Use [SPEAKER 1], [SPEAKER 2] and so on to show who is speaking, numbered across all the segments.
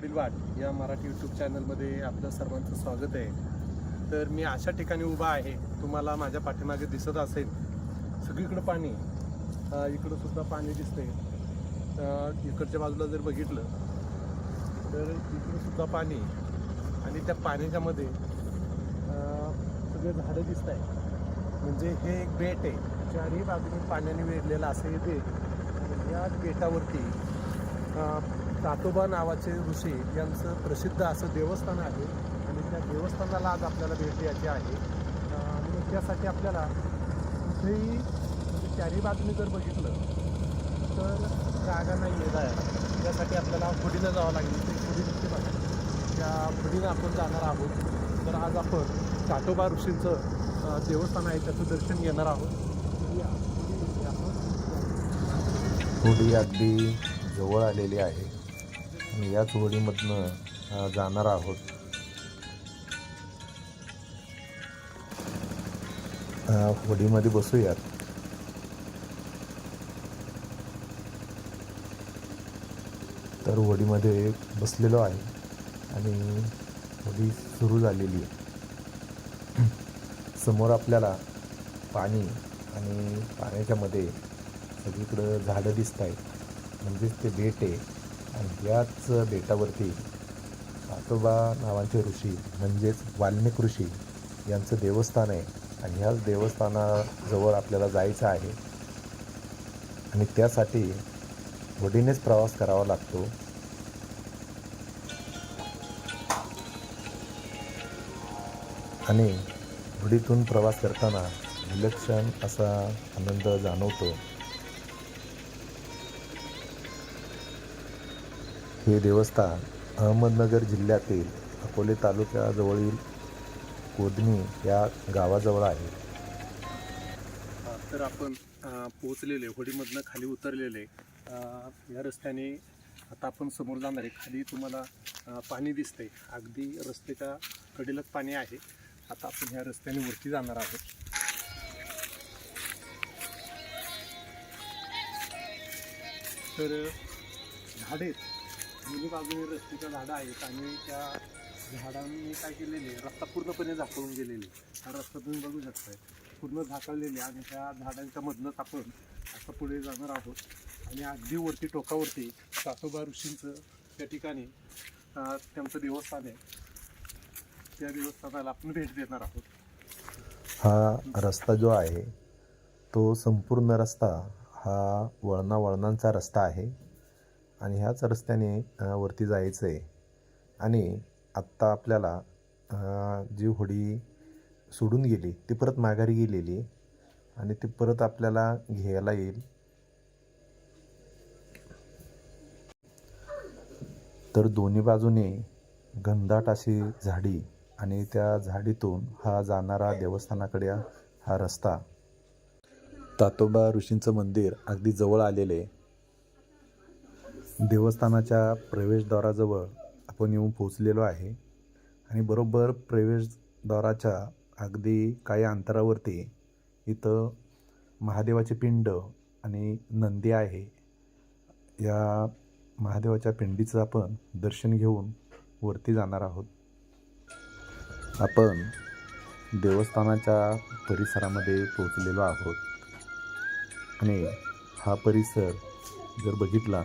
[SPEAKER 1] पुढील वाट या मराठी यूट्यूब चॅनलमध्ये आपलं सर्वांचं स्वागत आहे. तर मी अशा ठिकाणी उभा आहे, तुम्हाला माझ्या पाठीमागे दिसत असेल सगळीकडं पाणी. इकडं सुद्धा पाणी दिसतंय. इकडच्या बाजूला जर बघितलं तर इकडं सुद्धा पाणी आणि त्या पाण्याच्या मध्ये सगळे झाडं दिसत आहे. म्हणजे हे एक बेट आहे, चारही बाजूने पाण्याने वेढलेलं असं हे बेट. आणि या बेटावरती तातोबा नावाचे ऋषी यांचं प्रसिद्ध असं देवस्थान आहे आणि त्या देवस्थानाला आज आपल्याला भेट द्यायची आहे. आणि त्यासाठी आपल्याला कुठेही म्हणजे चारही बाजूने जर बघितलं तर जागा नाही आहे जायला. त्यासाठी आपल्याला होडीनं जावं लागेल. ते होडी दिसते बघा, त्या होडीनं आपण जाणार आहोत. तर आज आपण तातोबा ऋषींचं देवस्थान आहे त्याचं दर्शन घेणार आहोत.
[SPEAKER 2] होडी अगदी जवळ आलेली आहे आणि याच होडीमधनं जाणार आहोत. होडीमध्ये बसूयात. तर होडीमध्ये बसलेलो आहे आणि होडी सुरू झालेली आहे. समोर आपल्याला पाणी आणि पाण्याच्या मध्ये सगळीकडं झाडं दिसत आहेत. म्हणजेच ते बेट आहे आणि याच बेटावरती तातोबा नावाचे ऋषी म्हणजेच वाल्मिक ऋषी यांचं देवस्थान आहे. आणि ह्याच देवस्थानाजवळ आपल्याला जायचं आहे आणि त्यासाठी होडीनेच प्रवास करावा लागतो. आणि होडीतून प्रवास करताना विलक्षण असा आनंद जाणवतो. हे देवस्थान अहमदनगर जिल्ह्यातील अकोले तालुक्याजवळील कोदणी या गावाजवळ आहे.
[SPEAKER 1] तर आपण पोहोचलेले, होडीमधनं खाली उतरलेले. या रस्त्याने आता आपण समोर जाणार आहे. खाली तुम्हाला पाणी दिसतंय, अगदी रस्त्याच्या कडेलाच पाणी आहे. आता आपण ह्या रस्त्याने वरती जाणार आहोत. तर झाडे दोन्ही बाजूने रस्त्याच्या झाडं आहेत आणि त्या झाडांनी काय केलेले, रस्ता पूर्णपणे झाकळून गेलेले. हा रस्ता तुम्ही बघू शकताय, पूर्ण झाकळलेले. आणि त्या झाडांच्या मधनंच आपण असं पुढे जाणार आहोत. आणि अगदी वरती टोकावरती तातोबा ऋषींचं त्या ठिकाणी त्यांचं देवस्थान आहे. त्या देवस्थानाला आपण भेट देणार आहोत.
[SPEAKER 2] हा रस्ता जो आहे तो संपूर्ण रस्ता हा वळणांचा रस्ता आहे आणि ह्याच रस्त्याने वरती जायचं आहे. आणि आत्ता आपल्याला जी होडी सोडून गेली ती परत माघारी गेलेली आणि ती परत आपल्याला घ्यायला येईल. तर दोन्ही बाजूने घनदाट अशी झाडी आणि त्या झाडीतून हा जाणारा देवस्थानाकडे हा रस्ता. तातोबा ऋषींचं मंदिर अगदी जवळ आलेले. देवस्थानाच्या प्रवेशद्वाराजवळ आपण येऊन पोचलेलो आहे आणि बरोबर प्रवेशद्वाराच्या अगदी काही अंतरावरती इथं महादेवाचे पिंड आणि नंदी आहे. या महादेवाच्या पिंडीचं आपण दर्शन घेऊन वरती जाणार आहोत. आपण देवस्थानाच्या परिसरामध्ये पोचलेलो आहोत आणि हा परिसर जर बघितला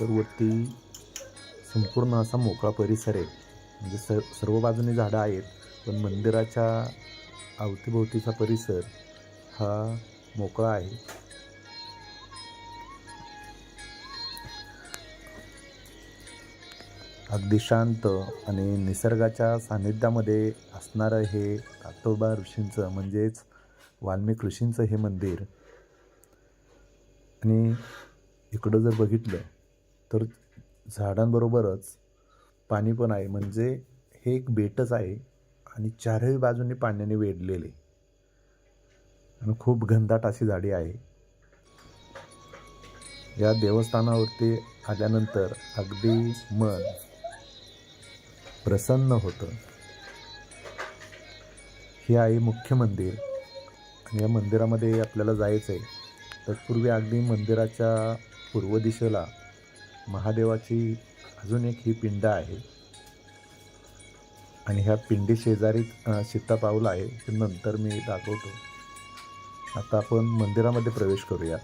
[SPEAKER 2] तर वरती संपूर्ण असा मोकळा परिसर आहे. म्हणजे सर्व बाजूने झाडं आहेत, पण मंदिराच्या अवतीभोवतीचा परिसर हा मोकळा आहे. अगदी शांत आणि निसर्गाच्या सानिध्यामध्ये असणारं हे तातोबा ऋषींचं म्हणजेच वाल्मिक ऋषींचं हे मंदिर. आणि इकडं जर बघितलं तर झाडांबरोबरच पाणी पण आहे. म्हणजे हे एक बेटच आहे आणि चारही बाजूने पाण्याने वेढलेले आणि खूप घनदाट अशी झाडी आहे. या देवस्थानावरती आल्यानंतर अगदी मन प्रसन्न होतं. हे आहे मुख्य मंदिर आणि या मंदिरामध्ये आपल्याला जायचं आहे. तत्पूर्वी अगदी मंदिराच्या पूर्व दिशेला महादेवाची अजून एक ही पिंड आहे आणि ह्या पिंडी शेजारी सीतापाऊल आहे, ते नंतर मी दाखवतो. आता आपण मंदिरामध्ये प्रवेश करूया.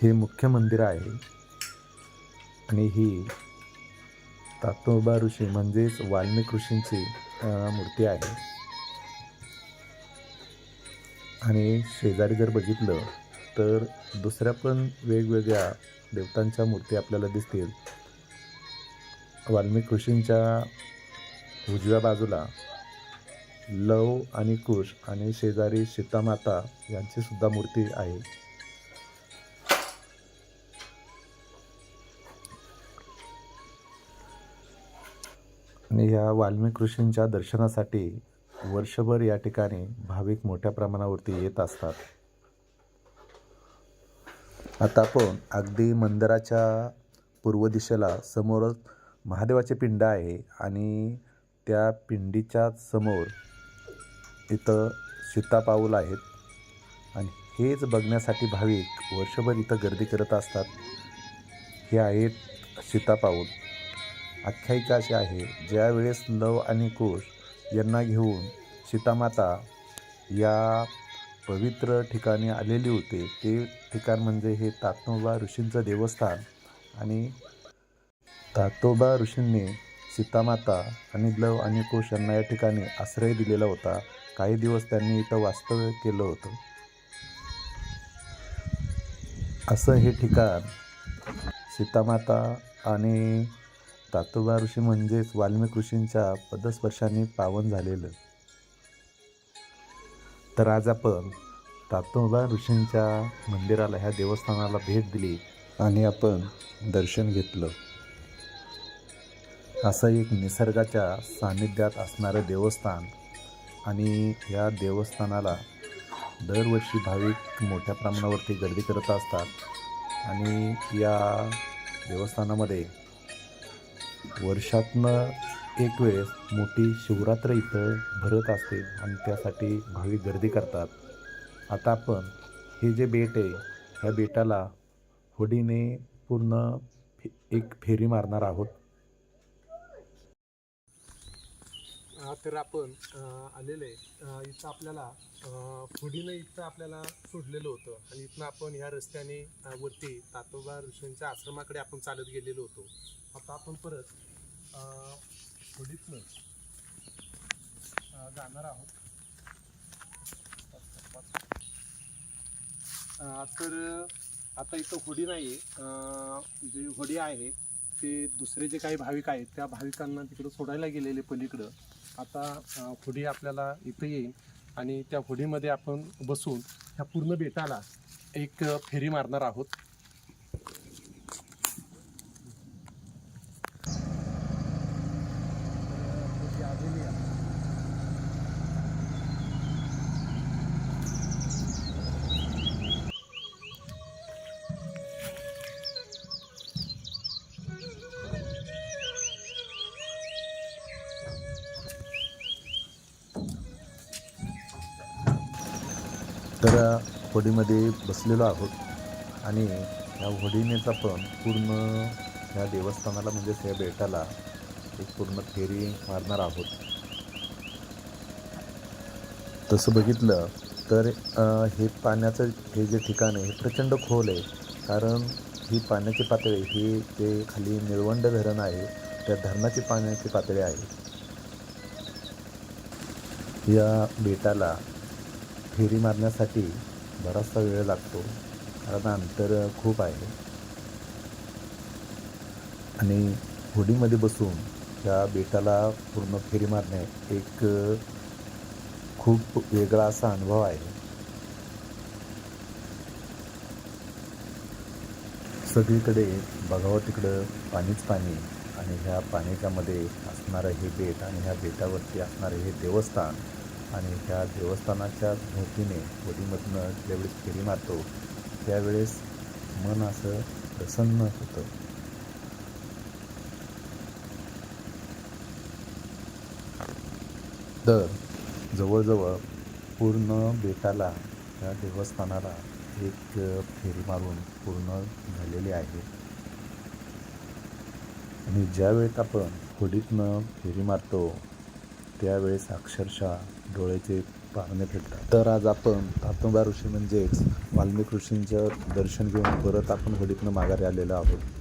[SPEAKER 2] हे मुख्य मंदिर आहे आणि ही तातोबा ऋषी म्हणजेच वाल्मिक ऋषींची मूर्ती आहे. आणि शेजारी जर बघितलं तर दुसऱ्या पण वेगवेगळ्या देवतांच्या मूर्ती आपल्याला दिसतील. वाल्मिक ऋषींच्या उजव्या बाजूला लव आणि कुश आणि शेजारी सीतामाता यांची सुद्धा मूर्ती आहे. आणि या वाल्मिक ऋषींच्या दर्शनासाठी वर्षभर या ठिकाणी भाविक मोठ्या प्रमाणावरती येत असतात. आता आपण अगदी मंदिराच्या पूर्व दिशेला समोरच महादेवाचे पिंड आहे आणि त्या पिंडीच्या समोर इथं सीतापाऊल आहेत आणि हेच बघण्यासाठी भाविक वर्षभर इथं गर्दी करत असतात. हे आहेत सीतापाऊल. आख्यायिका अशी आहे, ज्यावेळेस लव आणि कुश यांना घेऊन सीतामाता या पवित्र ठिकाणी आलेली होते, ते ठिकाण म्हणजे हे तातोबा ऋषींचं देवस्थान. आणि तातोबा ऋषींनी सीतामाता आणि लव आणि कुश यांना या ठिकाणी आश्रय दिलेला होता. काही दिवस त्यांनी इथं वास्तव्य केलं होतं. असं हे ठिकाण सीतामाता आणि तातोबा ऋषी म्हणजेच वाल्मिक ऋषींच्या पदस्पर्शाने पावन झालेलं. तर आज आपण तातोबा ऋषींच्या मंदिराला, ह्या देवस्थानाला भेट दिली आणि आपण दर्शन घेतलं. असं एक निसर्गाच्या सानिध्यात असणारं देवस्थान आणि या देवस्थानाला दरवर्षी भाविक मोठ्या प्रमाणावरती गर्दी करत असतात. आणि या देवस्थानामध्ये वर्षातनं एक वेळेस मोठी शिवरात्र इथं भरत असते आणि त्यासाठी भाविक गर्दी करतात. आता आपण हे जे बेट आहे, ह्या बेटाला होडीने पूर्ण एक फेरी मारणार आहोत.
[SPEAKER 1] तर आपण आलेलं आहे इथं. आपल्याला होडीनं इथं आपल्याला सोडलेलं होतं आणि इथनं आपण ह्या रस्त्याने वरती तातोबा ऋषींच्या आश्रमाकडे आपण चालत गेलेलो होतो. आता आपण परत होडीतनं जाणार आहोत. तर आता इथं होडी नाही आहे. जी होडी आहे ते दुसरे जे काही भाविक आहेत त्या भाविकांना तिकडं सोडायला गेलेले पलीकडं. आता होडी आपल्याला इथं येईल आणि त्या होडीमध्ये आपण बसून ह्या पूर्ण बेटाला एक फेरी मारणार आहोत.
[SPEAKER 2] तर होडीमध्ये बसलेलो आहोत आणि या होडीनेच आपण पूर्ण ह्या देवस्थानाला म्हणजेच या बेटाला एक पूर्ण फेरी मारणार आहोत. तसं बघितलं तर हे पाण्याचं हे जे ठिकाण आहे हे प्रचंड खोल आहे. कारण ही पाण्याची पातळी ही ते खाली निळवंड धरण आहे, त्या धरणाची पाण्याची पातळी आहे. या बेटाला फेरी मारण्यासाठी बराचसा वेळ लागतो, कारण अंतर खूप आहे. आणि होडीमध्ये बसून त्या बेटाला पूर्ण फेरी मारणे एक खूप वेगळा असा अनुभव आहे. सगळीकडे बघावं तिकडं पाणीच पाणी आणि ह्या पाण्याच्यामध्ये असणारं हे बेट आणि ह्या बेटावरती असणारे हे देवस्थान आणि ह्या देवस्थानाच्या भोवतीने होडीमधनं ज्यावेळेस फेरी मारतो त्यावेळेस मन असं प्रसन्न होतं. तर जवळजवळ पूर्ण बेटाला या देवस्थानाला एक फेरी मारून पूर्ण झालेली आहे. आणि ज्यावेळेस आपण होडीतनं फेरी मारतो त्यावेळेस अक्षरशः डोळ्याचे पारणे फिटतात. तर आज आपण तातोबा ऋषी म्हणजेच वाल्मिक ऋषींचं दर्शन घेऊन परत आपण होडीतनं माघारी आलेलो आहोत.